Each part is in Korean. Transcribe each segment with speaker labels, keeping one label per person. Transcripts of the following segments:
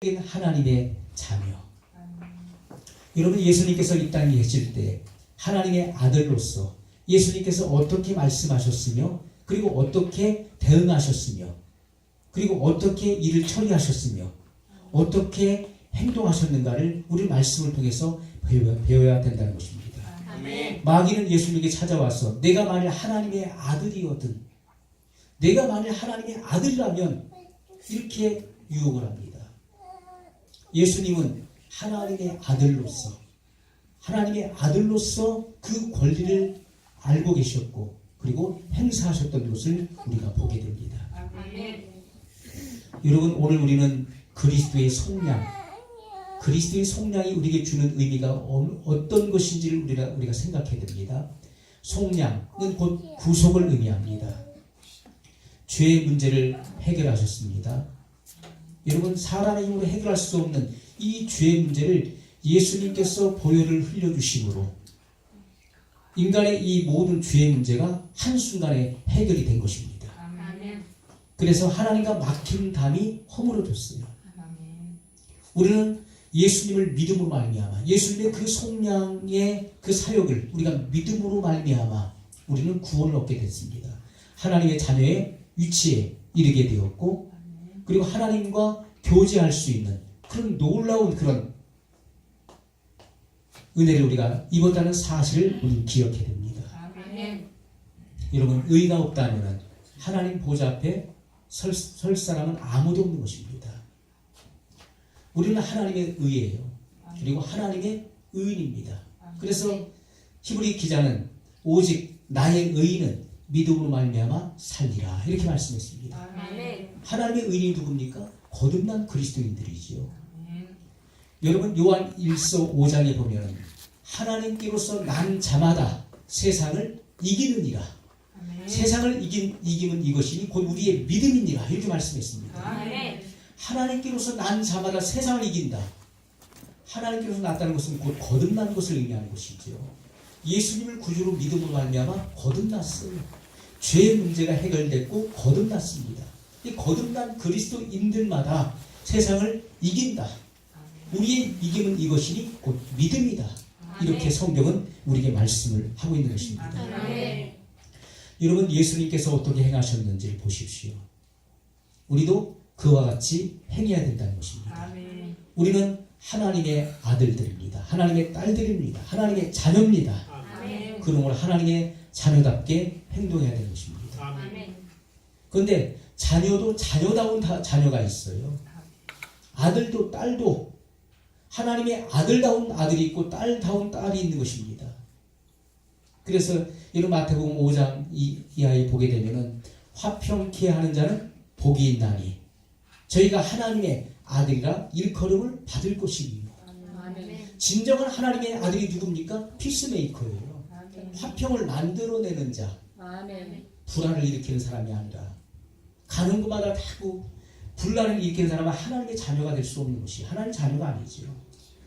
Speaker 1: 하나님의 자녀. 여러분, 예수님께서 이 땅에 계실 때 하나님의 아들로서 예수님께서 어떻게 말씀하셨으며, 그리고 어떻게 대응하셨으며, 그리고 어떻게 일을 처리하셨으며, 어떻게 행동하셨는가를 우리 말씀을 통해서 배워야 된다는 것입니다.
Speaker 2: 아멘.
Speaker 1: 마귀는 예수님에게 찾아와서 내가 만일 하나님의 아들이거든, 내가 만일 하나님의 아들이라면 이렇게 유혹을 합니다. 예수님은 하나님의 아들로서 그 권리를 알고 계셨고, 그리고 행사하셨던 것을 우리가 보게 됩니다.
Speaker 2: 아멘.
Speaker 1: 여러분, 오늘 우리는 그리스도의 속량이 우리에게 주는 의미가 어떤 것인지를 우리가 생각해야 됩니다. 속량은 곧 구속을 의미합니다. 죄의 문제를 해결하셨습니다. 여러분, 사람의 힘으로 해결할 수 없는 이 죄의 문제를 예수님께서 보혈을 흘려주심으로 인간의 이 모든 죄의 문제가 한순간에 해결이 된 것입니다.
Speaker 2: 아멘.
Speaker 1: 그래서 하나님과 막힌 담이 허물어졌어요.
Speaker 2: 아멘.
Speaker 1: 우리는 예수님을 믿음으로 말미암아, 예수님의 그 속량의 그 사역을 우리가 믿음으로 말미암아 우리는 구원을 얻게 됐습니다. 하나님의 자녀의 위치에 이르게 되었고, 그리고 하나님과 교제할 수 있는 그런 놀라운 그런 은혜를 우리가 입었다는 사실을 우리는 기억해야 됩니다.
Speaker 2: 아멘.
Speaker 1: 여러분, 의가 없다면 하나님 보좌 앞에 설 사람은 아무도 없는 것입니다. 우리는 하나님의 의예요. 그리고 하나님의 의인입니다. 그래서 히브리 기자는 오직 나의 의인은 믿음으로 말미암아 살리라, 이렇게 말씀했습니다.
Speaker 2: 아멘.
Speaker 1: 하나님의 의인이 누굽니까? 거듭난 그리스도인들이지요.
Speaker 2: 아멘.
Speaker 1: 여러분, 요한 1서 5장에 보면 하나님께로서 난 자마다 세상을 이기느니라.
Speaker 2: 아멘.
Speaker 1: 세상을 이기는 이것이 곧 우리의 믿음이니라, 이렇게 말씀했습니다.
Speaker 2: 아멘.
Speaker 1: 하나님께로서 난 자마다 세상을 이긴다. 하나님께로서 났다는 것은 곧 거듭난 것을 의미하는 것이죠. 예수님을 구주로 믿음으로 말미암아 거듭났어요. 죄의 문제가 해결됐고 거듭났습니다. 이 거듭난 그리스도인들마다 세상을 이긴다. 우리의 이김은 이것이니 곧 믿음이다. 이렇게 성경은 우리에게 말씀을 하고 있는 것입니다.
Speaker 2: 아멘.
Speaker 1: 여러분, 예수님께서 어떻게 행하셨는지 보십시오. 우리도 그와 같이 행해야 된다는 것입니다.
Speaker 2: 아멘.
Speaker 1: 우리는 하나님의 아들들입니다. 하나님의 딸들입니다. 하나님의 자녀입니다.
Speaker 2: 아멘.
Speaker 1: 그러므로 하나님의 자녀답게 행동해야 되는 것입니다.
Speaker 2: 아멘.
Speaker 1: 그런데 자녀도 자녀다운 자녀가 있어요. 아들도 딸도 하나님의 아들다운 아들이 있고 딸다운 딸이 있는 것입니다. 그래서 이런 마태복음 5장 이하에 보게 되면은 화평케 하는 자는 복이 있나니 저희가 하나님의 아들이라 일컬음을 받을 것이며.
Speaker 2: 아멘.
Speaker 1: 진정한 하나님의 아들이 누굽니까? 피스메이커예요.
Speaker 2: 아멘.
Speaker 1: 화평을 만들어내는 자,
Speaker 2: 아멘.
Speaker 1: 불화를 일으키는 사람이 아니라 가는 곳마다 타고 분란을 일으키는 사람은 하나님의 자녀가 될 수 없는 것이 하나님의 자녀가 아니지요.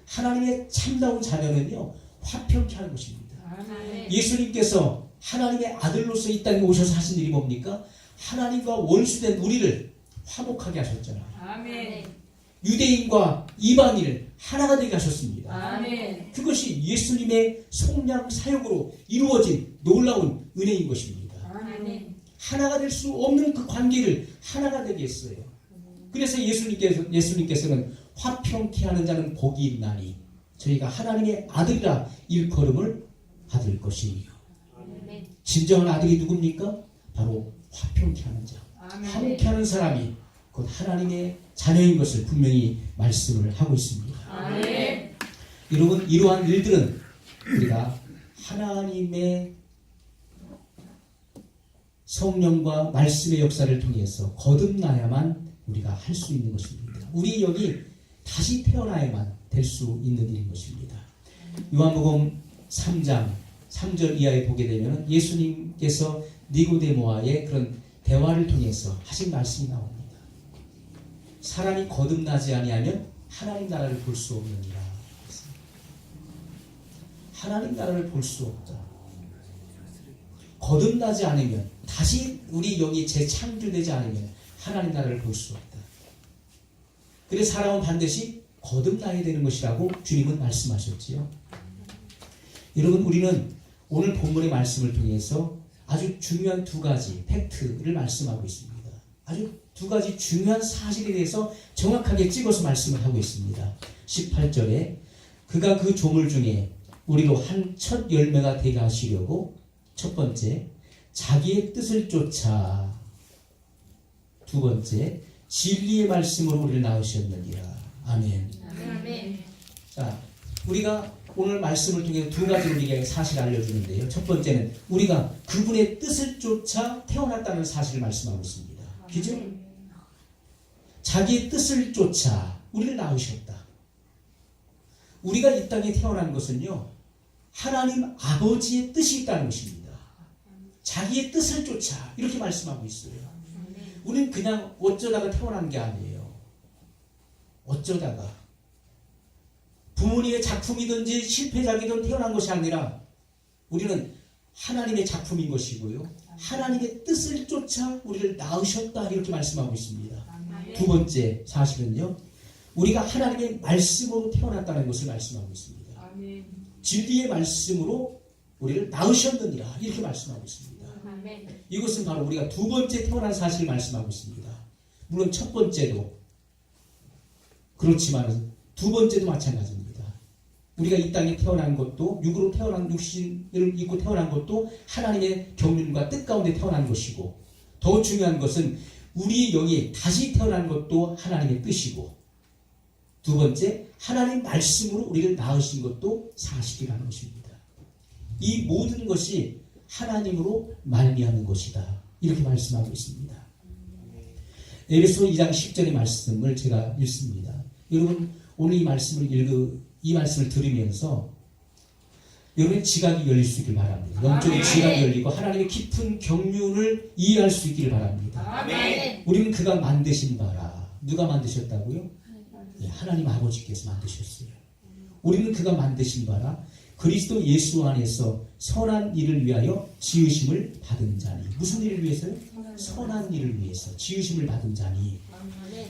Speaker 1: 하나님의 참다운 자녀는요, 화평케 하는 것입니다.
Speaker 2: 아멘.
Speaker 1: 예수님께서 하나님의 아들로서 이 땅에 오셔서 하신 일이 뭡니까? 하나님과 원수된 우리를 화목하게 하셨잖아요.
Speaker 2: 아멘.
Speaker 1: 유대인과 이방인을 하나가 되게 하셨습니다.
Speaker 2: 아멘.
Speaker 1: 그것이 예수님의 속량 사역으로 이루어진 놀라운 은혜인 것입니다.
Speaker 2: 아멘.
Speaker 1: 하나가 될 수 없는 그 관계를 하나가 되게 했어요. 그래서 예수님께서는 화평케 하는 자는 복이 있나니 저희가 하나님의 아들이라 일컬음을 받을 것이며.
Speaker 2: 아멘.
Speaker 1: 진정한 아들이 누굽니까? 바로 화평케 하는 자, 화목케 하는 사람이 곧 하나님의 자녀인 것을 분명히 말씀을 하고 있습니다.
Speaker 2: 아멘.
Speaker 1: 여러분, 이러한 일들은 우리가 하나님의 성령과 말씀의 역사를 통해서 거듭나야만 우리가 할 수 있는 것입니다. 우리 여기 다시 태어나야만 될 수 있는 일인 것입니다. 요한복음 3장 3절 이하에 보게 되면 예수님께서 니고데모와의 그런 대화를 통해서 하신 말씀이 나옵니다. 사람이 거듭나지 아니하면 하나님 나라를 볼 수 없느니라. 하나님 나라를 볼 수 없다. 거듭나지 않으면, 다시 우리 영이 재창조되지 않으면 하나님 나라를 볼 수 없다. 그래서 사람은 반드시 거듭나야 되는 것이라고 주님은 말씀하셨지요. 여러분, 우리는 오늘 본문의 말씀을 통해서 아주 중요한 두 가지 팩트를 말씀하고 있습니다. 아주 두 가지 중요한 사실에 대해서 정확하게 찍어서 말씀을 하고 있습니다. 18절에 그가 그 조물 중에 우리로 한 첫 열매가 되게 하시려고 첫 번째 자기의 뜻을 쫓아 두 번째 진리의 말씀으로 우리를 낳으셨느니라. 아멘.
Speaker 2: 아멘.
Speaker 1: 자, 우리가 오늘 말씀을 통해 두 가지 우리에게 사실을 알려주는데요. 첫 번째는 우리가 그분의 뜻을 쫓아 태어났다는 사실을 말씀하고 있습니다. 그죠? 자기의 뜻을 쫓아 우리를 낳으셨다. 우리가 이 땅에 태어난 것은요, 하나님 아버지의 뜻이 있다는 것입니다. 자기의 뜻을 쫓아 이렇게 말씀하고 있어요. 우리는 그냥 어쩌다가 태어난 게 아니에요. 어쩌다가 부모님의 작품이든지 실패작이든 태어난 것이 아니라 우리는 하나님의 작품인 것이고요. 하나님의 뜻을 쫓아 우리를 낳으셨다 이렇게 말씀하고 있습니다. 두 번째 사실은요, 우리가 하나님의 말씀으로 태어났다는 것을 말씀하고 있습니다. 진리의 말씀으로 우리를 낳으셨느니라 이렇게 말씀하고 있습니다. 이것은 바로 우리가 두 번째 태어난 사실을 말씀하고 있습니다. 물론 첫 번째도 그렇지만 두 번째도 마찬가지입니다. 우리가 이 땅에 태어난 것도 육으로 태어난 육신을 입고 태어난 것도 하나님의 경륜과 뜻 가운데 태어난 것이고, 더 중요한 것은 우리의 영이 다시 태어난 것도 하나님의 뜻이고, 두 번째 하나님 말씀으로 우리를 낳으신 것도 사실이라는 것입니다. 이 모든 것이 하나님으로 말미암은 것이다 이렇게 말씀하고 있습니다. 에베소 2장 10절의 말씀을 제가 읽습니다. 여러분, 오늘 이 말씀을 들으면서 여러분의 지각이 열릴 수 있길 바랍니다. 영적인 지각이 열리고 하나님의 깊은 경륜을 이해할 수 있기를 바랍니다.
Speaker 2: 아멘.
Speaker 1: 우리는 그가 만드신 바라. 누가 만드셨다고요? 네, 하나님 아버지께서 만드셨어요. 우리는 그가 만드신 바라 그리스도 예수 안에서 선한 일을 위하여 지으심을 받은 자니. 무슨 일을 위해서요? 선한 일을 위해서 지으심을 받은 자니.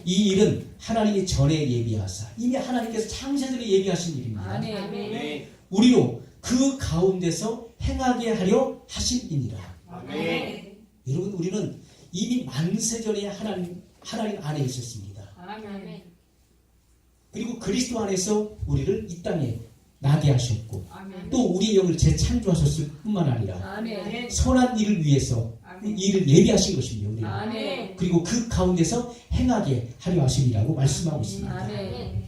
Speaker 1: 이 일은 하나님이 전에 예비하사, 이미 하나님께서 창세전에 예비하신 일입니다.
Speaker 2: 아멘.
Speaker 1: 우리로 그 가운데서 행하게 하려 하심이니라.
Speaker 2: 아멘.
Speaker 1: 여러분, 우리는 이미 만세전에 하나님 안에 있었습니다.
Speaker 2: 아멘.
Speaker 1: 그리고 그리스도 안에서 우리를 이 땅에 나게 하셨고,
Speaker 2: 아멘.
Speaker 1: 또 우리의 영을 재창조하셨을 뿐만 아니라
Speaker 2: 아멘.
Speaker 1: 선한 일을 위해서 이 일을 예비하신 것입니다. 우리는.
Speaker 2: 아멘.
Speaker 1: 그리고 그 가운데서 행하게 하려 하심이라고 말씀하고 있습니다.
Speaker 2: 아멘.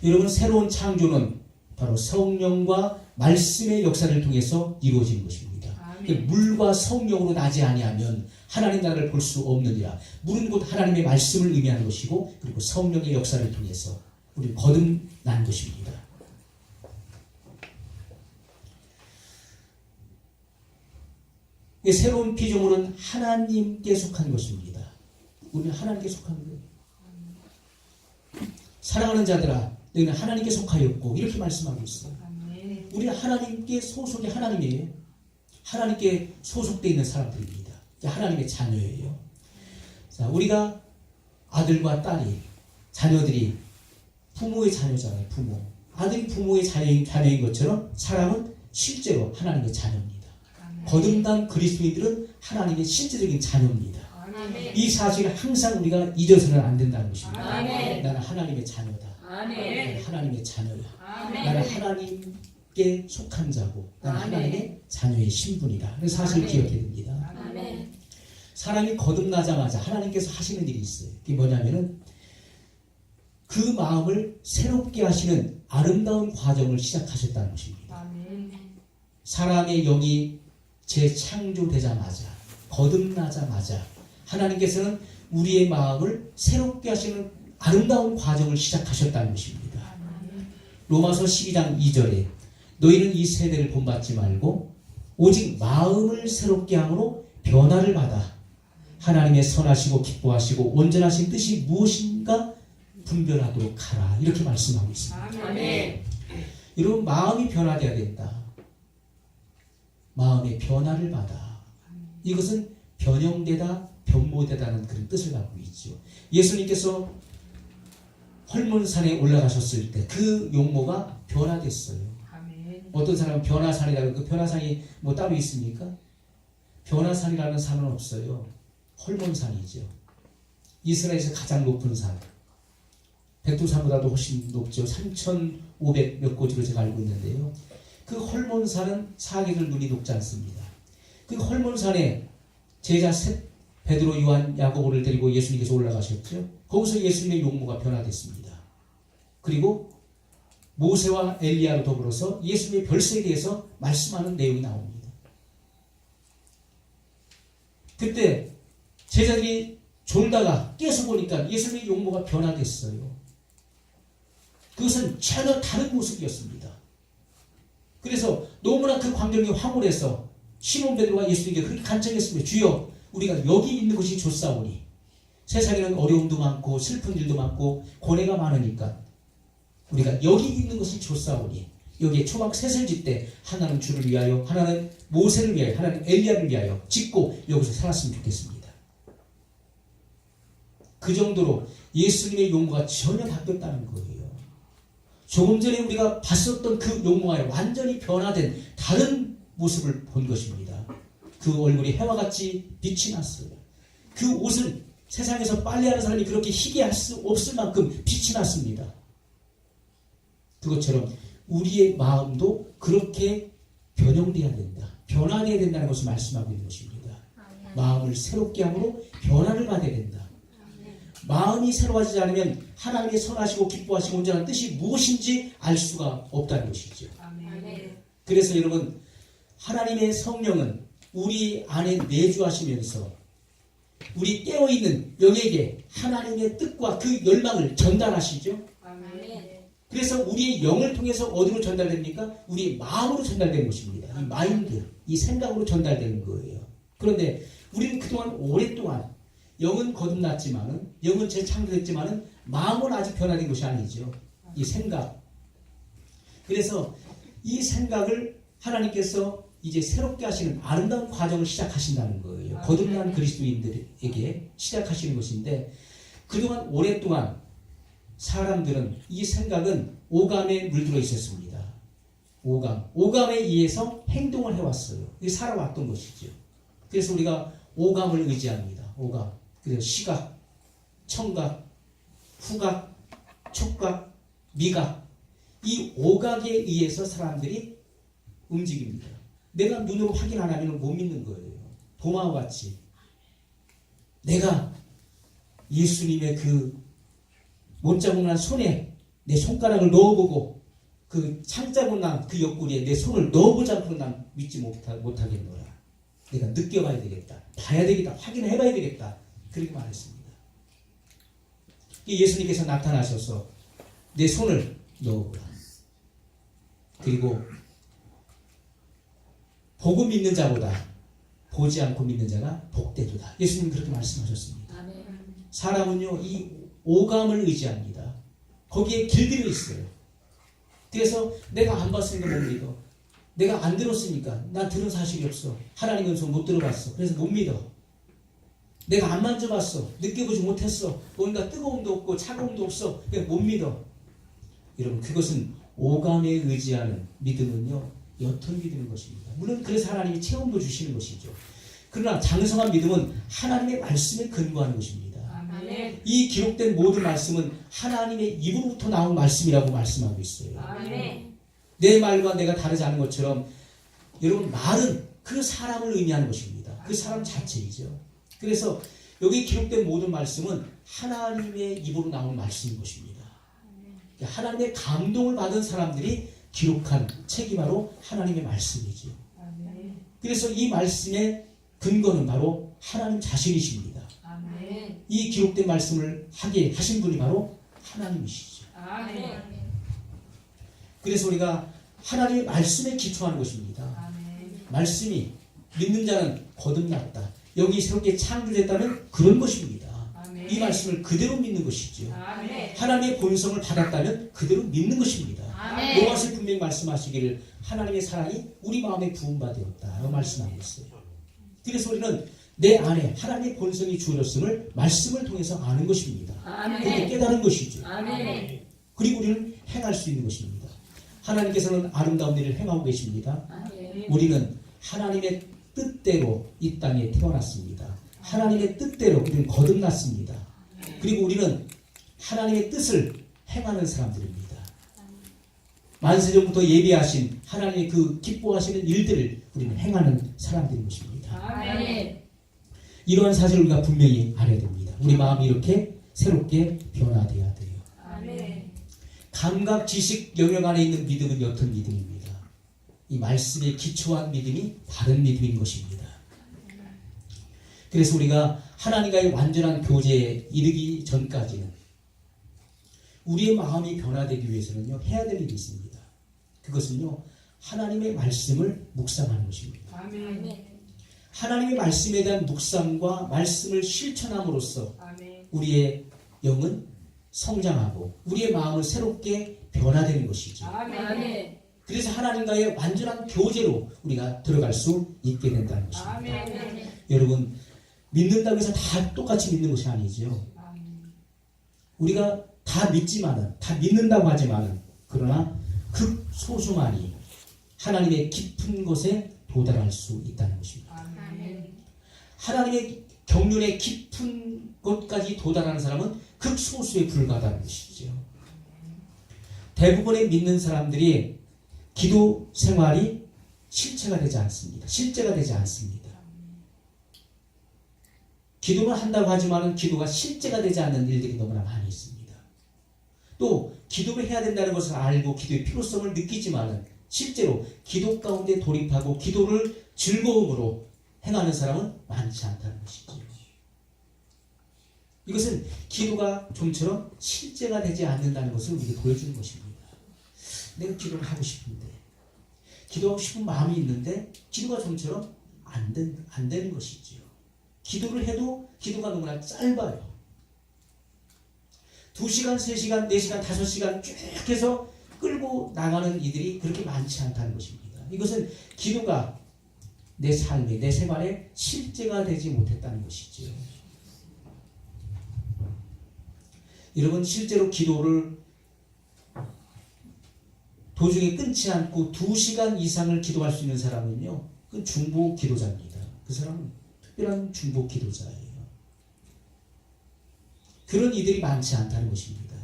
Speaker 1: 여러분, 새로운 창조는 바로 성령과 말씀의 역사를 통해서 이루어지는 것입니다.
Speaker 2: 아멘.
Speaker 1: 물과 성령으로 나지 아니하면 하나님 나라를 볼 수 없느니라. 물은 곧 하나님의 말씀을 의미하는 것이고, 그리고 성령의 역사를 통해서 우리 거듭난 것입니다. 새로운 피조물은 하나님께 속한 것입니다. 우리는 하나님께 속한 거예요. 사랑하는 자들아, 너희는 하나님께 속하였고, 이렇게 말씀하고 있어요. 우리는 하나님께 소속이 하나님이에요. 하나님께 소속되어 있는 사람들입니다. 하나님의 자녀예요. 자, 우리가 아들과 딸이, 자녀들이 부모의 자녀잖아요. 부모. 아들이 부모의 자녀인 것처럼 사람은 실제로 하나님의 자녀입니다. 거듭난 그리스도인들은 하나님의 실제적인 자녀입니다.
Speaker 2: 아멘.
Speaker 1: 이 사실을 항상 우리가 잊어서는 안 된다는 것입니다.
Speaker 2: 아멘.
Speaker 1: 나는 하나님의 자녀다.
Speaker 2: 아멘.
Speaker 1: 나는 하나님의 자녀야.
Speaker 2: 아멘.
Speaker 1: 나는 하나님께 속한 자고, 나는
Speaker 2: 아멘.
Speaker 1: 하나님의 자녀의 신분이다. 그런 사실을
Speaker 2: 아멘.
Speaker 1: 기억해야 됩니다.
Speaker 2: 아멘.
Speaker 1: 사람이 거듭나자마자 하나님께서 하시는 일이 있어요. 그게 뭐냐면은 그 마음을 새롭게 하시는 아름다운 과정을 시작하셨다는 것입니다.
Speaker 2: 아멘.
Speaker 1: 사람의 영이 재창조되자마자, 거듭나자마자 하나님께서는 우리의 마음을 새롭게 하시는 아름다운 과정을 시작하셨다는 것입니다. 로마서 12장 2절에 너희는 이 세대를 본받지 말고 오직 마음을 새롭게 함으로 변화를 받아 하나님의 선하시고 기뻐하시고 온전하신 뜻이 무엇인가 분별하도록 하라. 이렇게 말씀하고 있습니다.
Speaker 2: 아멘.
Speaker 1: 여러분, 마음이 변화되어야 된다. 마음의 변화를 받아. 이것은 변형되다, 변모되다는 그런 뜻을 갖고 있죠. 예수님께서 헐몬산에 올라가셨을 때 그 용모가 변화됐어요.
Speaker 2: 아멘.
Speaker 1: 어떤 사람은 변화산이라고, 그 변화산이 뭐 따로 있습니까? 변화산이라는 산은 없어요. 헐몬산이죠. 이스라엘에서 가장 높은 산. 백두산보다도 훨씬 높죠. 3,500 몇 고지로 제가 알고 있는데요. 그 헐몬산은 사계절 눈이 녹지 않습니다. 그 헐몬산에 제자 셋, 베드로, 요한, 야고보를 데리고 예수님께서 올라가셨죠. 거기서 예수님의 용모가 변화됐습니다. 그리고 모세와 엘리야로 더불어서 예수님의 별세에 대해서 말씀하는 내용이 나옵니다. 그때 제자들이 졸다가 깨서 보니까 예수님의 용모가 변화됐어요. 그것은 전혀 다른 모습이었습니다. 그래서 너무나 그 광경이 황홀해서 시몬 베드로가 예수님께 그렇게 간청했습니다. 주여, 우리가 여기 있는 것이 좋사오니 세상에는 어려움도 많고 슬픈 일도 많고 고뇌가 많으니까 우리가 여기 있는 것이 좋사오니 여기에 초막 셋을 짓되 하나는 주를 위하여, 하나는 모세를 위하여, 하나는 엘리야를 위하여 짓고 여기서 살았으면 좋겠습니다. 그 정도로 예수님의 용모가 전혀 바뀌었다는 거예요. 조금 전에 우리가 봤었던 그 용모가 완전히 변화된 다른 모습을 본 것입니다. 그 얼굴이 해와 같이 빛이 났어요. 그 옷은 세상에서 빨래하는 사람이 그렇게 희게 할 수 없을 만큼 빛이 났습니다. 그것처럼 우리의 마음도 그렇게 변형되어야 된다. 변화되어야 된다는 것을 말씀하고 있는 것입니다. 마음을 새롭게 함으로 변화를 받아야 된다. 마음이 새로워지지 않으면 하나님의 선하시고 기뻐하시고 온전한 뜻이 무엇인지 알 수가 없다는 것이죠.
Speaker 2: 아멘.
Speaker 1: 그래서 여러분, 하나님의 성령은 우리 안에 내주하시면서 우리 깨어있는 영에게 하나님의 뜻과 그 열망을 전달하시죠.
Speaker 2: 아멘.
Speaker 1: 그래서 우리의 영을 통해서 어디로 전달됩니까? 우리의 마음으로 전달되는 것입니다. 이 마인드, 이 생각으로 전달되는 거예요. 그런데 우리는 그동안 오랫동안 영은 거듭났지만은, 영은 재창조됐지만은 마음은 아직 변화된 것이 아니죠. 이 생각. 그래서 이 생각을 하나님께서 이제 새롭게 하시는 아름다운 과정을 시작하신다는 거예요. 거듭난 그리스도인들에게 시작하시는 것인데, 그동안 오랫동안 사람들은 이 생각은 오감에 물들어 있었습니다. 오감에 의해서 행동을 해왔어요. 이게 살아왔던 것이죠. 그래서 우리가 오감을 의지합니다. 오감. 그래서 시각, 청각, 후각, 촉각, 미각. 이 오각에 의해서 사람들이 움직입니다. 내가 눈으로 확인 안 하면 못 믿는 거예요. 도마와 같이. 내가 예수님의 그 못자국 난 손에 내 손가락을 넣어보고 그 창자국 난 그 옆구리에 내 손을 넣어보지 않고는 난 믿지 못하겠노라. 내가 느껴봐야 되겠다. 봐야 되겠다. 확인해봐야 되겠다. 그렇게 말했습니다. 예수님께서 나타나셔서 내 손을 넣어보라. 그리고 보고 믿는 자보다 보지 않고 믿는 자가 복되도다. 예수님 그렇게 말씀하셨습니다.
Speaker 2: 아멘.
Speaker 1: 사람은요, 이 오감을 의지합니다. 거기에 길들여 있어요. 그래서 내가 안 봤으니까 못 믿어. 내가 안 들었으니까 난 들은 사실이 없어. 하나님 은총 못 들어봤어. 그래서 못 믿어. 내가 안 만져봤어. 느껴보지 못했어. 뭔가 뜨거움도 없고 차가움도 없어. 그냥 못 믿어. 여러분, 그것은 오감에 의지하는 믿음은요, 옅은 믿음인 것입니다. 물론 그래서 하나님이 체험도 주시는 것이죠. 그러나 장성한 믿음은 하나님의 말씀에 근거하는 것입니다.
Speaker 2: 아멘.
Speaker 1: 이 기록된 모든 말씀은 하나님의 입으로부터 나온 말씀이라고 말씀하고 있어요.
Speaker 2: 아멘.
Speaker 1: 내 말과 내가 다르지 않은 것처럼 여러분, 말은 그 사람을 의미하는 것입니다. 그 사람 자체이죠. 그래서 여기 기록된 모든 말씀은 하나님의 입으로 나온 말씀인 것입니다. 하나님의 감동을 받은 사람들이 기록한 책이 바로 하나님의 말씀이죠.
Speaker 2: 아멘.
Speaker 1: 그래서 이 말씀의 근거는 바로 하나님 자신이십니다.
Speaker 2: 아멘.
Speaker 1: 이 기록된 말씀을 하게 하신 분이 바로 하나님이시죠.
Speaker 2: 아멘.
Speaker 1: 그래서 우리가 하나님의 말씀에 기초하는 것입니다.
Speaker 2: 아멘.
Speaker 1: 말씀이 믿는 자는 거듭났다. 여기 새롭게 창조됐다는 그런 것입니다.
Speaker 2: 아멘.
Speaker 1: 이 말씀을 그대로 믿는 것이죠.
Speaker 2: 아멘.
Speaker 1: 하나님의 본성을 받았다면 그대로 믿는 것입니다.
Speaker 2: 아멘.
Speaker 1: 로마서 분명히 말씀하시기를 하나님의 사랑이 우리 마음에 부음받았다 라고 말씀하고 있어요. 그래서 우리는 내 안에 하나님의 본성이 주어졌음을 말씀을 통해서 아는 것입니다. 그렇게
Speaker 2: 아멘.
Speaker 1: 깨달은 것이죠.
Speaker 2: 아멘.
Speaker 1: 그리고 우리는 행할 수 있는 것입니다. 하나님께서는 아름다운 일을 행하고 계십니다.
Speaker 2: 아멘.
Speaker 1: 우리는 하나님의 뜻대로 이 땅에 태어났습니다. 하나님의 뜻대로 우리는 거듭났습니다. 그리고 우리는 하나님의 뜻을 행하는 사람들입니다. 만세전부터 예비하신 하나님의 그 기뻐하시는 일들을 우리는 행하는 사람들인 것입니다.
Speaker 2: 아멘.
Speaker 1: 이러한 사실을 우리가 분명히 알아야 됩니다. 우리 마음이 이렇게 새롭게 변화되어야 돼요.
Speaker 2: 아멘.
Speaker 1: 감각, 지식 영역 안에 있는 믿음은 어떤 믿음입니다. 이 말씀에 기초한 믿음이 바른 믿음인 것입니다. 그래서 우리가 하나님과의 완전한 교제에 이르기 전까지는 우리의 마음이 변화되기 위해서는요, 해야 될 일이 있습니다. 그것은요, 하나님의 말씀을 묵상하는 것입니다.
Speaker 2: 아멘.
Speaker 1: 하나님의 말씀에 대한 묵상과 말씀을 실천함으로써
Speaker 2: 아멘.
Speaker 1: 우리의 영은 성장하고 우리의 마음은 새롭게 변화되는 것이죠.
Speaker 2: 아멘.
Speaker 1: 그래서 하나님과의 완전한 교제로 우리가 들어갈 수 있게 된다는 것입니다.
Speaker 2: 아멘.
Speaker 1: 여러분, 믿는다고 해서 다 똑같이 믿는 것이 아니죠. 우리가 다 믿지만은, 다 믿는다고 하지만은, 그러나 극소수만이 하나님의 깊은 곳에 도달할 수 있다는 것입니다.
Speaker 2: 아멘.
Speaker 1: 하나님의 경륜의 깊은 곳까지 도달하는 사람은 극소수에 불과하다는 것이죠. 대부분의 믿는 사람들이 기도 생활이 실체가 되지 않습니다. 실제가 되지 않습니다. 기도는 한다고 하지만 기도가 실제가 되지 않는 일들이 너무나 많이 있습니다. 또 기도를 해야 된다는 것을 알고 기도의 필요성을 느끼지만 실제로 기도 가운데 돌입하고 기도를 즐거움으로 행하는 사람은 많지 않다는 것이죠. 이것은 기도가 좀처럼 실제가 되지 않는다는 것을 우리에게 보여주는 것입니다. 내가 기도를 하고 싶은데, 기도하고 싶은 마음이 있는데 기도가 좀처럼 안 되는 것이죠. 기도를 해도 기도가 너무나 짧아요. 2시간, 3시간, 4시간, 5시간 쭉 해서 끌고 나가는 이들이 그렇게 많지 않다는 것입니다. 이것은 기도가 내 삶에, 내 생활에 실제가 되지 못했다는 것이죠. 여러분, 실제로 기도를 도중에 끊지 않고 2시간 이상을 기도할 수 있는 사람은요, 그 중보 기도자입니다. 그 사람은 특별한 중보 기도자예요. 그런 이들이 많지 않다는 것입니다.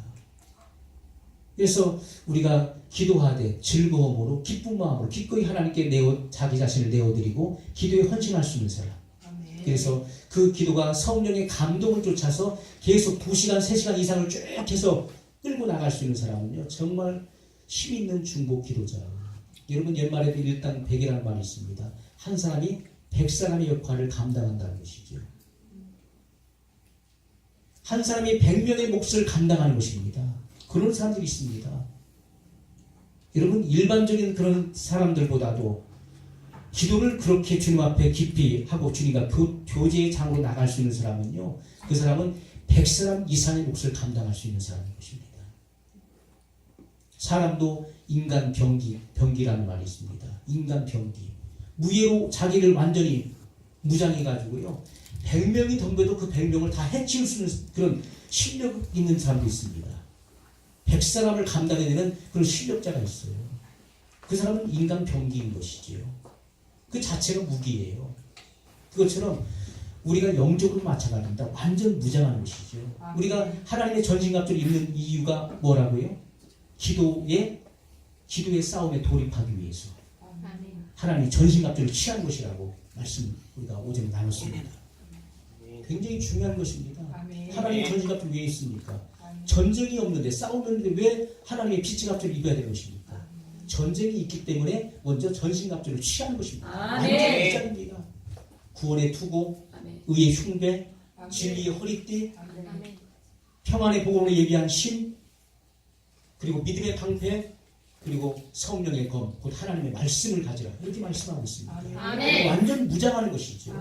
Speaker 1: 그래서 우리가 기도하되 즐거움으로 기쁜 마음으로 기꺼이 하나님께 자기 자신을 내어드리고 기도에 헌신할 수 있는 사람. 그래서 그 기도가 성령의 감동을 쫓아서 계속 2시간, 3시간 이상을 쭉 해서 끌고 나갈 수 있는 사람은요, 정말 힘 있는 중보 기도자예요. 여러분, 연말에도 일당 100이라는 말이 있습니다. 한 사람이 100사람의 역할을 감당한다는 것이죠. 한 사람이 100명의 몫을 감당하는 것입니다. 그런 사람들이 있습니다. 여러분, 일반적인 그런 사람들보다도 기도를 그렇게 주님 앞에 깊이 하고 주님과 교제의 장으로 나갈 수 있는 사람은요, 그 사람은 100사람 이상의 몫을 감당할 수 있는 사람인 것입니다. 사람도 인간 병기라는 말이 있습니다. 인간 병기. 무예로 자기를 완전히 무장해가지고요, 100명이 덤벼도 그 100명을 다 해치울 수 있는 그런 실력 있는 사람도 있습니다. 100사람을 감당해내는 그런 실력자가 있어요. 그 사람은 인간 병기인 것이지요. 그 자체가 무기예요. 그것처럼 우리가 영적으로 마찬가지입니다. 완전 무장하는 것이죠. 우리가 하나님의 전신갑주를 입는 이유가 뭐라고요? 기도의 싸움에 돌입하기 위해서 하나님의 전신갑주를 취한 것이라고 말씀 우리가 오전에 나눴습니다. 굉장히 중요한 것입니다. 하나님의 전신갑주를 왜 있습니까? 전쟁이 없는데, 싸우는데 왜 하나님의 빛의 갑주를 입어야 되는 것입니까? 전쟁이 있기 때문에 먼저 전신갑주를 취하는 것입니다. 완전 무장입니다. 구원의 투고, 의의 흉배, 진리의 허리띠, 평안의 복음으로 예비한 신, 그리고 믿음의 방패, 그리고 성령의 검, 곧 하나님의 말씀을 가지라, 이렇게 말씀하고 있습니다. 완전 무장하는 것이죠.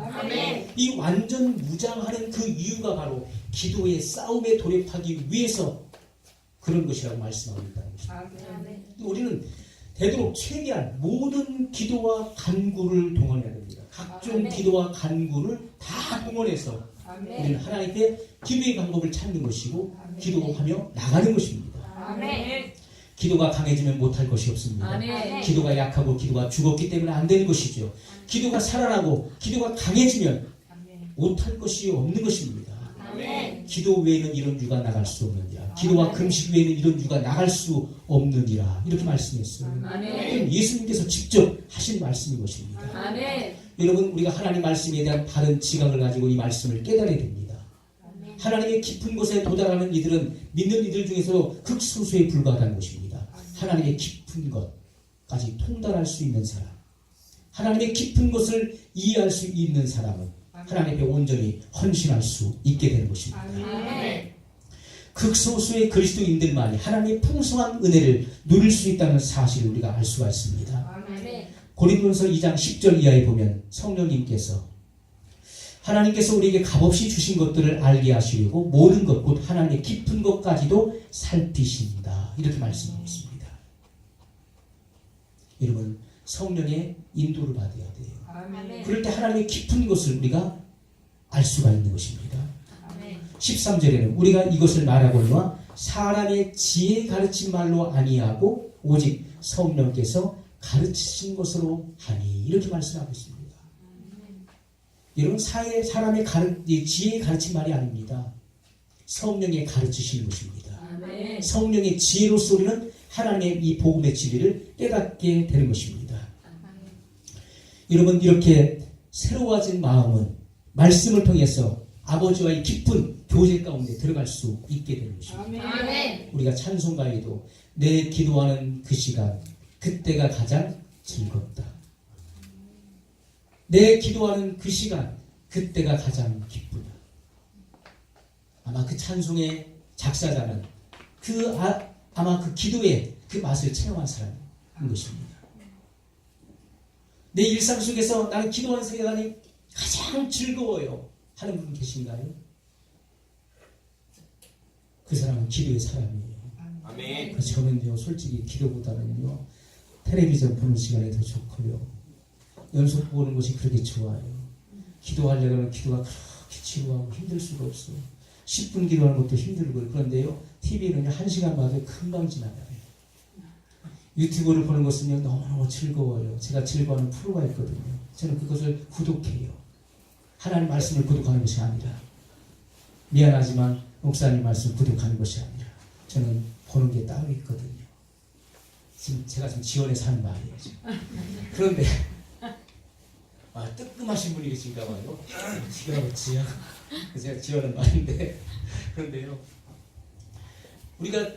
Speaker 1: 이 완전 무장하는 그 이유가 바로 기도의 싸움에 돌입하기 위해서 그런 것이라고 말씀하고 있다는 것입니다. 우리는 되도록 최대한 모든 기도와 간구를 동원해야 됩니다. 각종
Speaker 2: 아멘.
Speaker 1: 기도와 간구를 다 동원해서 우리는 하나님께 기도의 방법을 찾는 것이고 기도하며 나가는 것입니다.
Speaker 2: 아멘.
Speaker 1: 기도가 강해지면 못할 것이 없습니다.
Speaker 2: 아멘.
Speaker 1: 기도가 약하고 기도가 죽었기 때문에 안 되는 것이죠. 기도가 살아나고 기도가 강해지면 못할 것이 없는 것입니다.
Speaker 2: 아멘.
Speaker 1: 기도 외에는 이런 유가 나갈 수 없느니라. 기도와 금식 외에는 이런 유가 나갈 수 없느니라. 이렇게 말씀했어요.
Speaker 2: 아멘.
Speaker 1: 예수님께서 직접 하신 말씀인 것입니다.
Speaker 2: 아멘.
Speaker 1: 여러분, 우리가 하나님 말씀에 대한 바른 지각을 가지고 이 말씀을 깨달아야 됩니다. 하나님의 깊은 곳에 도달하는 이들은 믿는 이들 중에서 극소수에 불과하다는 것입니다. 하나님의 깊은 것까지 통달할 수 있는 사람, 하나님의 깊은 것을 이해할 수 있는 사람은 하나님께 온전히 헌신할 수 있게 되는 것입니다.
Speaker 2: 아멘.
Speaker 1: 극소수의 그리스도인들만이 하나님의 풍성한 은혜를 누릴 수 있다는 사실을 우리가 알 수가 있습니다.
Speaker 2: 아멘.
Speaker 1: 고린도전서 2장 10절 이하에 보면 성령님께서 하나님께서 우리에게 값없이 주신 것들을 알게 하시려고 모든 것, 곧 하나님의 깊은 것까지도 살피신다. 이렇게 말씀하고 있습니다. 여러분, 성령의 인도를 받아야 돼요.
Speaker 2: 아멘.
Speaker 1: 그럴 때 하나님의 깊은 것을 우리가 알 수가 있는 것입니다.
Speaker 2: 아멘.
Speaker 1: 13절에는 우리가 이것을 말하거니와 사람의 지혜 가르친 말로 아니하고 오직 성령께서 가르치신 것으로 하니 이렇게 말씀하고 있습니다. 여러분, 사람의 지혜에 가르친 말이 아닙니다. 성령의 가르치시는 것입니다.
Speaker 2: 아멘.
Speaker 1: 성령의 지혜로서 우리는 하나님의 이 복음의 진리를 깨닫게 되는 것입니다. 여러분, 이렇게 새로워진 마음은 말씀을 통해서 아버지와의 깊은 교제 가운데 들어갈 수 있게 되는 것입니다.
Speaker 2: 아멘.
Speaker 1: 우리가 찬송가에도 내 기도하는 그 시간, 그때가 가장 즐겁다. 내 기도하는 그 시간, 그때가 가장 기쁘다. 아마 그 찬송의 작사자는 아마 그 기도의 그 맛을 체험한 사람인 것입니다. 내 일상 속에서 나는 기도하는 시간이 가장 즐거워요 하는 분 계신가요? 그 사람은 기도의 사람이에요.
Speaker 3: 아멘.
Speaker 1: 저는요, 솔직히 기도보다는요, 텔레비전 보는 시간이 더 좋고요. 연속 보는 것이 그렇게 좋아요. 기도하려면 기도가 그렇게 지루하고 힘들 수가 없어. 10분 기도하는 것도 힘들고. 그런데요, TV는 1시간 봐도 금방 지나가요. 유튜브를 보는 것은요, 너무너무 즐거워요. 제가 즐거워하는 프로가 있거든요. 저는 그것을 구독해요. 하나님 말씀을 구독하는 것이 아니라, 미안하지만 목사님 말씀을 구독하는 것이 아니라 저는 보는 게 따로 있거든요. 제가 지금 지원에 사는 말이에요. 지금. 그런데 뜨끔하신 분이 계신가 봐요. 지금 제가 지원은 말인데, 그런데요, 우리가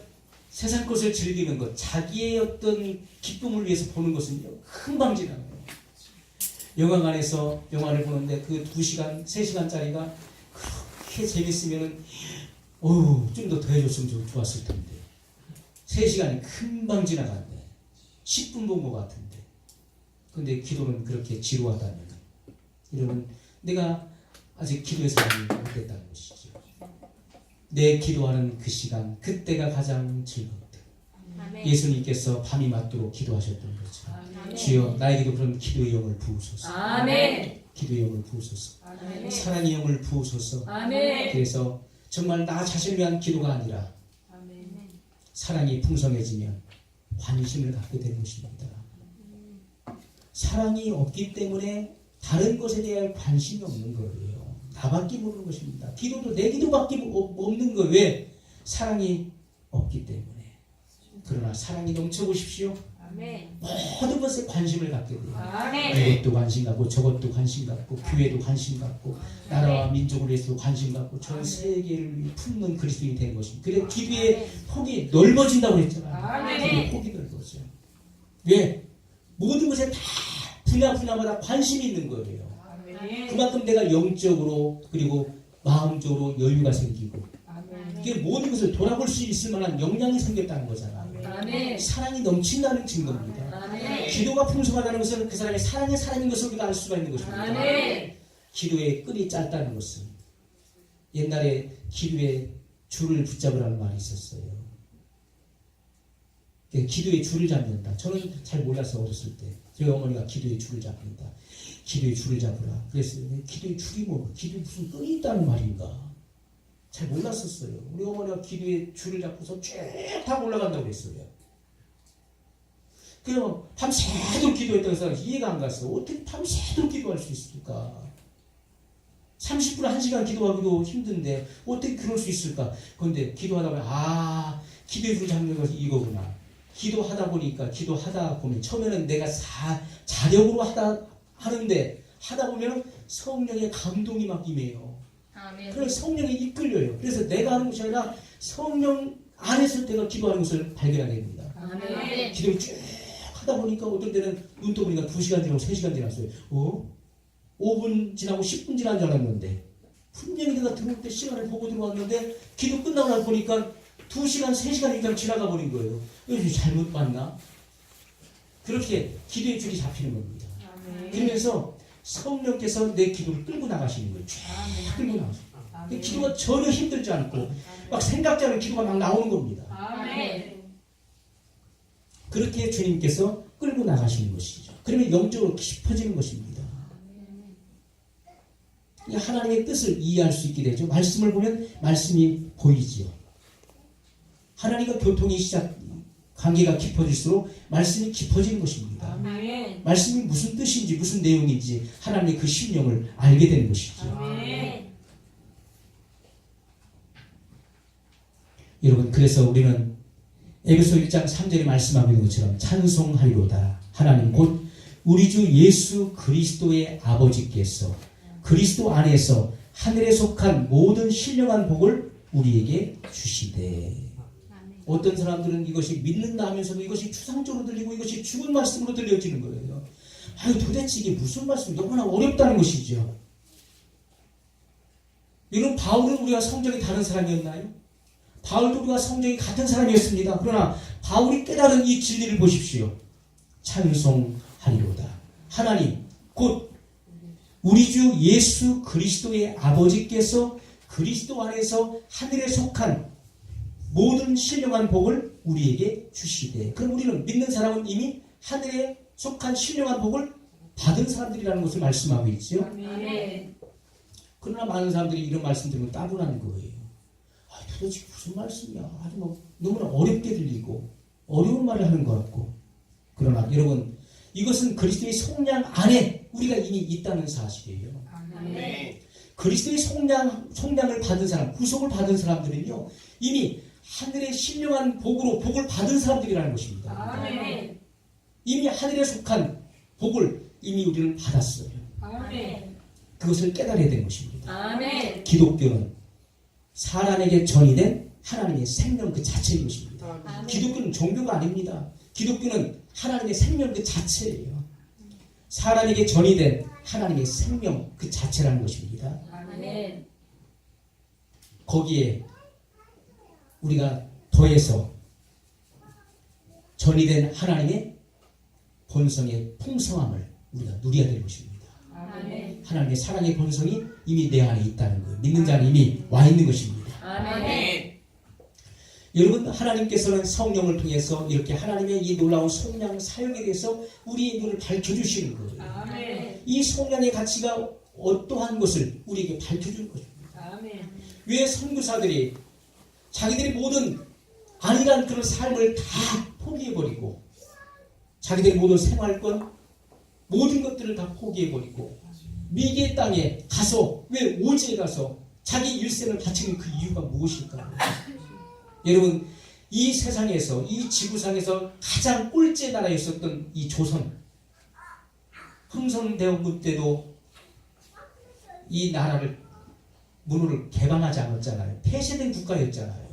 Speaker 1: 세상 것을 즐기는 것, 자기의 어떤 기쁨을 위해서 보는 것은요, 금방 지나가요. 영화관에서 영화를 보는데 그 2시간, 3시간짜리가 그렇게 재밌으면은 좀 더 해줬으면 좀 좋았을 텐데 3시간이 금방 지나갔네. 10분 본 것 같은데. 근데 기도는 그렇게 지루하다면 여러분, 내가 아직 기도의 사람이 못 됐다는 것이죠. 내 기도하는 그 시간, 그때가 가장 즐겁다.
Speaker 2: 아멘.
Speaker 1: 예수님께서 밤이 맞도록 기도하셨던 거죠.
Speaker 2: 아멘.
Speaker 1: 주여, 나에게도 그런 기도의 영을 부으소서.
Speaker 2: 아멘.
Speaker 1: 기도의 영을 부으소서.
Speaker 2: 아멘.
Speaker 1: 사랑의 영을 부으소서.
Speaker 2: 아멘.
Speaker 1: 그래서 정말 나 자신을 위한 기도가 아니라
Speaker 2: 아멘.
Speaker 1: 사랑이 풍성해지면 관심을 갖게 되는 것입니다. 사랑이 없기 때문에 다른 것에 대한 관심이 없는 거예요. 나밖에 모르는 것입니다. 기도도 내 기도밖에 없는 거예요. 왜? 사랑이 없기 때문에. 그러나 사랑이 넘쳐보십시오.
Speaker 2: 아멘.
Speaker 1: 모든 것에 관심을 갖게 돼요.
Speaker 2: 아멘.
Speaker 1: 이것도 관심 갖고 저것도 관심 갖고 교회도 관심 갖고 나라와 민족을 위해서도 관심 갖고 전 세계를 품는 그리스도인이 된 것입니다. 그래 기도의 폭이 넓어진다고 그랬잖아요.
Speaker 2: 아멘.
Speaker 1: 기도의 폭이 넓어져요. 왜? 모든 것에 다 분야마다 관심이 있는 거예요.
Speaker 2: 아멘.
Speaker 1: 그만큼 내가 영적으로 그리고 마음적으로 여유가 생기고
Speaker 2: 아멘.
Speaker 1: 이게 모든 것을 돌아볼 수 있을 만한 역량이 생겼다는 거잖아요.
Speaker 2: 아멘.
Speaker 1: 사랑이 넘친다는 증거입니다.
Speaker 2: 아멘.
Speaker 1: 기도가 풍성하다는 것은 그 사람의 사랑의 사람인 것을 우리가 알 수가 있는 것입니다.
Speaker 2: 아멘.
Speaker 1: 기도의 끈이 짧다는 것은 옛날에 기도의 줄을 붙잡으라는 말이 있었어요. 기도의 줄을 잡는다. 저는 잘 몰랐어 어렸을 때. 저희 어머니가 기도의 줄을 잡는다. 기도의 줄을 잡으라. 그랬어요. 기도의 줄이 뭐 기도에 무슨 끈이 있다는 말인가. 잘 몰랐었어요. 우리 어머니가 기도의 줄을 잡고서 쭉 타고 올라간다고 그랬어요. 그럼 밤새도록 기도했다고 해서 이해가 안 갔어. 어떻게 밤새도록 기도할 수 있을까? 30분 1시간 기도하기도 힘든데 어떻게 그럴 수 있을까? 그런데 기도하다 보면 기도의 줄을 잡는 것이 이거구나. 기도하다 보면 처음에는 내가 자력으로 하는데 하다 보면 성령의 감동이 막 임해요. 그래서 성령이 이끌려요. 그래서 내가 하는 것이 아니라 성령 안에서 내가 기도하는 것을 발견하게 됩니다. 기도를 쭉 하다 보니까 어떨 때는 눈 떠보니까 2시간 지나고 3시간 지났어요. 5분 지나고 10분 지난 줄 알았는데 분명히 내가 들어올 때 시간을 보고 들어왔는데 기도 끝나고 나서 보니까 2시간, 3시간이 그냥 지나가 버린 거예요. 이거 잘못 봤나? 그렇게 기도의 줄이 잡히는 겁니다. 그러면서 성령께서 내 기도를 끌고 나가시는 거예요. 쫙 끌고 나가시는 기도가 전혀 힘들지 않고 막 생각지 않은 기도가 막 나오는 겁니다. 그렇게 주님께서 끌고 나가시는 것이죠. 그러면 영적으로 깊어지는 것입니다. 하나님의 뜻을 이해할 수 있게 되죠. 말씀을 보면 말씀이 보이지요. 하나님과 교통이 관계가 깊어질수록 말씀이 깊어지는 것입니다. 말씀이 무슨 뜻인지 무슨 내용인지 하나님의 그 심령을 알게 되는 것이죠. 여러분 그래서 우리는 에베소 1장 3절에 말씀하고 있는 것처럼 찬송하리로다. 하나님 곧 우리 주 예수 그리스도의 아버지께서 그리스도 안에서 하늘에 속한 모든 신령한 복을 우리에게 주시되. 어떤 사람들은 이것이 믿는다 하면서도 이것이 추상적으로 들리고 이것이 죽은 말씀으로 들려지는 거예요. 도대체 이게 무슨 말씀이 너무나 어렵다는 것이죠. 여러분 바울은 우리가 성정이 다른 사람이었나요? 바울도 우리가 성정이 같은 사람이었습니다. 그러나 바울이 깨달은 이 진리를 보십시오. 찬송하리로다. 하나님 곧 우리 주 예수 그리스도의 아버지께서 그리스도 안에서 하늘에 속한 모든 신령한 복을 우리에게 주시되. 그럼 우리는 믿는 사람은 이미 하늘에 속한 신령한 복을 받은 사람들이라는 것을 말씀하고 있죠. 그러나 많은 사람들이 이런 말씀 들으면 따분한 거예요. 도대체 무슨 말씀이야. 아주 너무나 어렵게 들리고 어려운 말을 하는 것 같고. 그러나 여러분 이것은 그리스도의 속량 안에 우리가 이미 있다는 사실이에요. 그리스도의 속량을 받은 사람, 구속을 받은 사람들은요 이미 하늘의 신령한 복을 받은 사람들이라는 것입니다. 이미 하늘에 속한 복을 이미 우리는 받았어요. 그것을 깨달아야 되는 것입니다. 기독교는 사람에게 전이된 하나님의 생명 그 자체인 것입니다. 기독교는 종교가 아닙니다. 기독교는 하나님의 생명 그 자체예요. 사람에게 전이된 하나님의 생명 그 자체라는 것입니다. 거기에 우리가 더해서 전이된 하나님의 본성의 풍성함을 우리가 누려야 될 것입니다. 하나님의 사랑의 본성이 이미 내 안에 있다는 거예요. 믿는 자는 이미 와 있는 것입니다. 여러분 하나님께서는 성령을 통해서 이렇게 하나님의 이 놀라운 속량 사역에 대해서 우리의 눈을 밝혀주시는 거예요. 이 속량의 가치가 어떠한 것을 우리에게 밝혀주는 것입니다. 왜 선교사들이 자기들이 모든 아니란 그런 삶을 다 포기해버리고 자기들의 모든 생활권 모든 것들을 다 포기해버리고 미개의 땅에 가서 왜 오지에 가서 자기 일생을 바치는 그 이유가 무엇일까요? 여러분 이 세상에서 이 지구상에서 가장 꼴찌의 나라였었던 이 조선 흥선대원군 때도 이 나라를 문호를 개방하지 않았잖아요. 폐쇄된 국가였잖아요.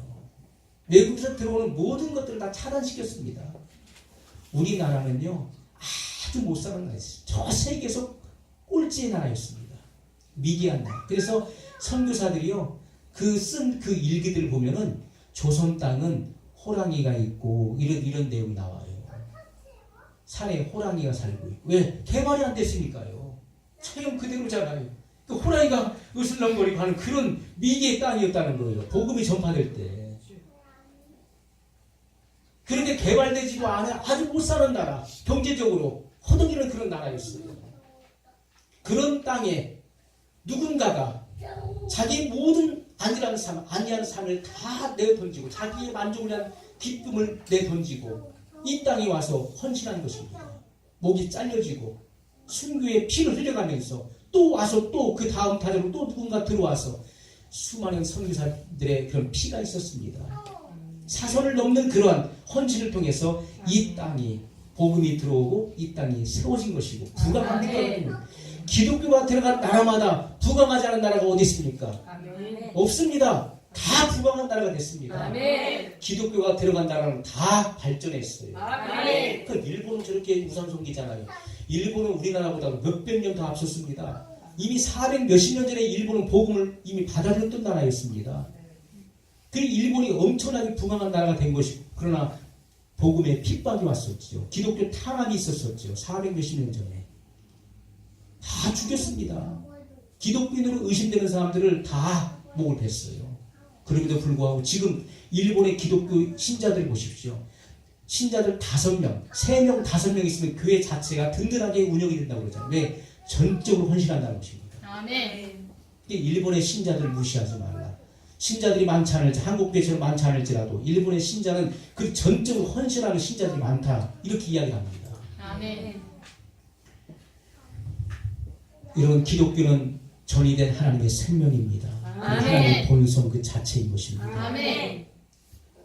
Speaker 1: 외국에서 들어오는 모든 것들을 다 차단시켰습니다. 우리나라는요 아주 못 사는 나라였어요. 저 세계에서 꼴찌의 나라였습니다. 미개한 나라. 그래서 선교사들이요 쓴 그 일기들을 보면은 조선 땅은 호랑이가 있고 이런 내용이 나와요. 산에 호랑이가 살고 있고. 왜? 개발이 안 됐으니까요. 처형 그대로잖아요. 그 호랑이가 으슬렁거리고 하는 그런 미개의 땅이었다는 거예요. 복음이 전파될 때. 그런데 개발되지도 않아 아주 못 사는 나라, 경제적으로 허덕이는 그런 나라였어요. 그런 땅에 누군가가 자기 모든 안니하는 삶을 다 내던지고 자기의 만족을 위한 기쁨을 내던지고 이 땅에 와서 헌신한 것입니다. 목이 잘려지고 순교의 피를 흘려가면서 또 와서 또 그 다음 타자로 또 누군가 들어와서 수많은 선교사들의 그런 피가 있었습니다. 사선을 넘는 그러한 헌신을 통해서 이 땅이 복음이 들어오고 이 땅이 세워진 것이고 부강합니다. 기독교가 들어간 나라마다 부강하지 않은 나라가 어디 있습니까? 없습니다. 다 부강한 나라가 됐습니다. 기독교가 들어간 나라는 다 발전했어요. 그 일본은 저렇게 우상숭배잖아요. 일본은 우리나라보다 몇백 년 더 앞섰습니다. 이미 400 몇십 년 전에 일본은 복음을 이미 받아들였던 나라였습니다. 그 일본이 엄청나게 부강한 나라가 된 것이고, 그러나 복음에 핍박이 왔었죠. 기독교 탄압이 있었었죠. 400 몇십 년 전에 다 죽였습니다. 기독교인으로 의심되는 사람들을 다 목을 뱄어요. 그럼에도 불구하고 지금 일본의 기독교 신자들 보십시오. 신자들 5명, 3명, 5명 있으면 교회 자체가 든든하게 운영이 된다고 그러잖아요. 왜? 전적으로 헌신한다는 것입니다. 일본의 신자들 무시하지 말라. 신자들이 많지 않을지, 한국 교회처럼 많지 않을지라도 일본의 신자는 그 전적으로 헌신하는 신자들이 많다. 이렇게 이야기합니다. 이런 기독교는 전이된 하나님의 생명입니다. 하나님의 본성 그 자체인 것입니다.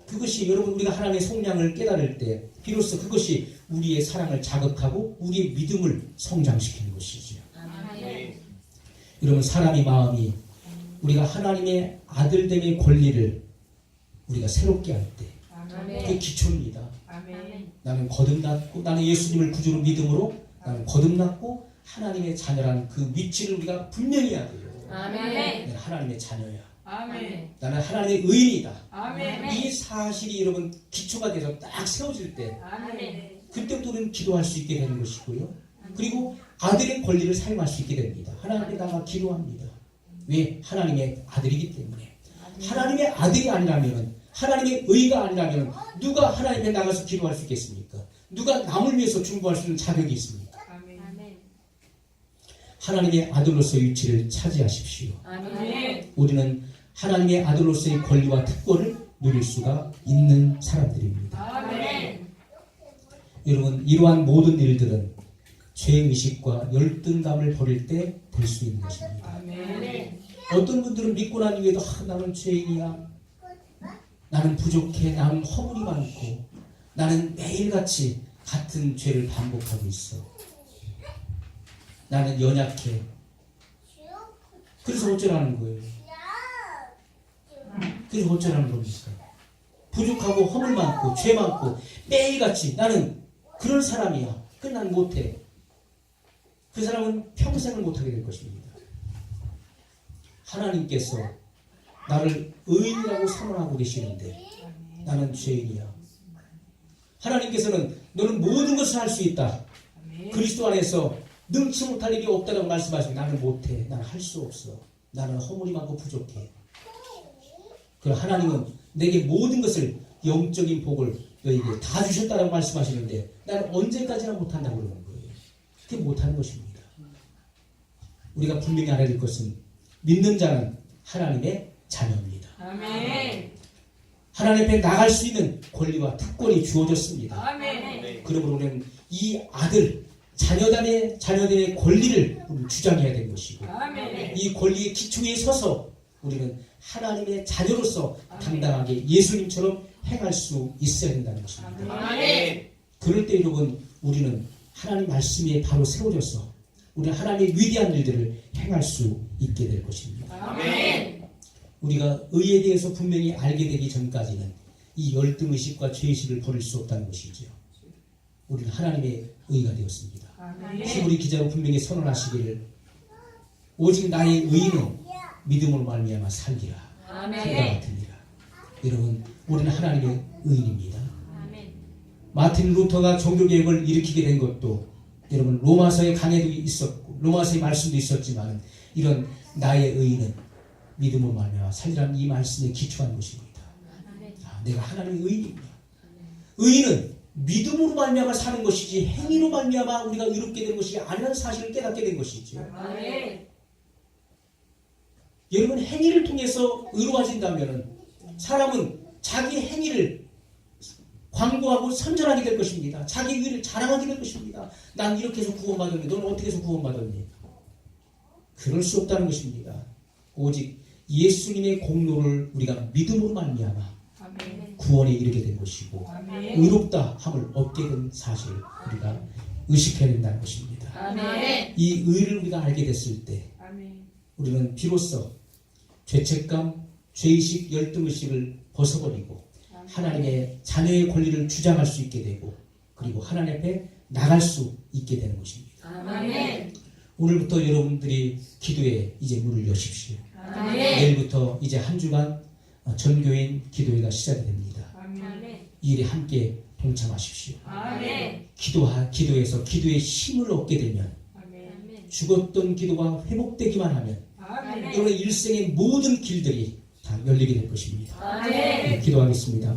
Speaker 1: 그것이 여러분 우리가 하나님의 속량을 깨달을 때 비로소 그것이 우리의 사랑을 자극하고 우리의 믿음을 성장시키는 것이죠. 여러분 사람의 마음이 우리가 하나님의 아들됨의 권리를 우리가 새롭게 할 때 그게 기초입니다. 나는 거듭났고 나는 예수님을 구주로 믿음으로 나는 거듭났고 하나님의 자녀라는 그 위치를 우리가 분명히 해야 돼요. 나는 하나님의 자녀야. 나는 하나님의 의인이다. 이 사실이 여러분 기초가 돼서 딱 세워질 때 그때부터 우리는 기도할 수 있게 되는 것이고요. 그리고 아들의 권리를 사용할 수 있게 됩니다. 하나님께 나가 기도합니다. 왜? 하나님의 아들이기 때문에. 하나님의 아들이 아니라면 하나님의 의가 아니라면 누가 하나님께 나가서 기도할 수 있겠습니까? 누가 남을 위해서 중보할 수 있는 자격이 있습니까? 하나님의 아들로서의 위치를 차지하십시오. 우리는 하나님의 아들로서의 권리와 특권을 누릴 수가 있는 사람들입니다. 여러분 이러한 모든 일들은 죄의식과 열등감을 버릴 때 될 수 있는 것입니다. 어떤 분들은 믿고 난 이후에도 나는 죄인이야, 나는 부족해, 나는 허물이 많고 나는 매일같이 같은 죄를 반복하고 있어, 나는 연약해. 그래서 어쩌라는 거예요? 그래서 어쩌라는 겁니까? 부족하고 허물 많고 죄 많고 매일같이 나는 그런 사람이야. 그건 난 못해. 그 사람은 평생을 못하게 될 것입니다. 하나님께서 나를 의인이라고 선언하고 계시는데 나는 죄인이야. 하나님께서는 너는 모든 것을 할 수 있다. 그리스도 안에서 능치 못할 일이 없다고 말씀하시고 나는 못해. 나는 할 수 없어. 나는 허물이 많고 부족해. 그 하나님은 내게 모든 것을 영적인 복을 너에게 다 주셨다고 말씀하시는데 나는 언제까지나 못한다고 그러는 거예요. 그게 못하는 것입니다. 우리가 분명히 알아야 될 것은 믿는 자는 하나님의 자녀입니다. 하나님 앞에 나갈 수 있는 권리와 특권이 주어졌습니다. 그러므로 우리는 이 아들 자녀들의 권리를 우리 주장해야 되는 것이고 이 권리의 기초에 서서 우리는 하나님의 자녀로서 당당하게 예수님처럼 행할 수 있어야 된다는 것입니다. 그럴 때 여러분 우리는 하나님 말씀에 바로 세워져서 우리 하나님의 위대한 일들을 행할 수 있게 될 것입니다. 우리가 의에 대해서 분명히 알게 되기 전까지는 이 열등의식과 죄의식을 버릴 수 없다는 것이죠. 우리는 하나님의 의가 되었습니다. 히브리 기자로 분명히 선언하시기를 오직 나의 의는 믿음으로 말미암아 살리라. 그가 같으니라. 여러분 우리는 하나님의 의인입니다. 마틴 루터가 종교개혁을 일으키게 된 것도 여러분 로마서의 강해도 있었고 로마서의 말씀도 있었지만 이런 나의 의인은 믿음으로 말미암아 살리라는 이 말씀에 기초한 것입니다. 내가 하나님의 의인입니다. 의인은 믿음으로 말미암아 사는 것이지 행위로 말미암아 우리가 의롭게 된 것이 아니라는 사실을 깨닫게 된 것이죠.
Speaker 2: 아멘.
Speaker 1: 여러분, 행위를 통해서 의로워진다면 사람은 자기 행위를 광고하고 선전하게 될 것입니다. 자기 의를 자랑하게 될 것입니다. 난 이렇게 해서 구원받았니? 너는 어떻게 해서 구원받았니? 그럴 수 없다는 것입니다. 오직 예수님의 공로를 우리가 믿음으로 말미암아
Speaker 2: 아멘.
Speaker 1: 구원에 이르게 된 것이고
Speaker 2: 아멘.
Speaker 1: 의롭다 함을 얻게 된 사실을 우리가 의식해야 된다는 것입니다.
Speaker 2: 아멘.
Speaker 1: 이 의를 우리가 알게 됐을 때
Speaker 2: 아멘.
Speaker 1: 우리는 비로소 죄책감, 죄의식, 열등의식을 벗어버리고 하나님의 자녀의 권리를 주장할 수 있게 되고 그리고 하나님 앞에 나갈 수 있게 되는 것입니다.
Speaker 2: 아멘.
Speaker 1: 오늘부터 여러분들이 기도에 이제 문을 여십시오.
Speaker 2: 아멘.
Speaker 1: 내일부터 이제 한 주간 전교인 기도회가 시작이 됩니다.
Speaker 2: 아멘.
Speaker 1: 이 일에 함께 동참하십시오.
Speaker 2: 아멘.
Speaker 1: 기도에서 기도의 힘을 얻게 되면
Speaker 2: 아멘.
Speaker 1: 죽었던 기도가 회복되기만 하면
Speaker 2: 아멘.
Speaker 1: 여러분의 일생의 모든 길들이 다 열리게 될 것입니다.
Speaker 2: 아멘.
Speaker 1: 기도하겠습니다.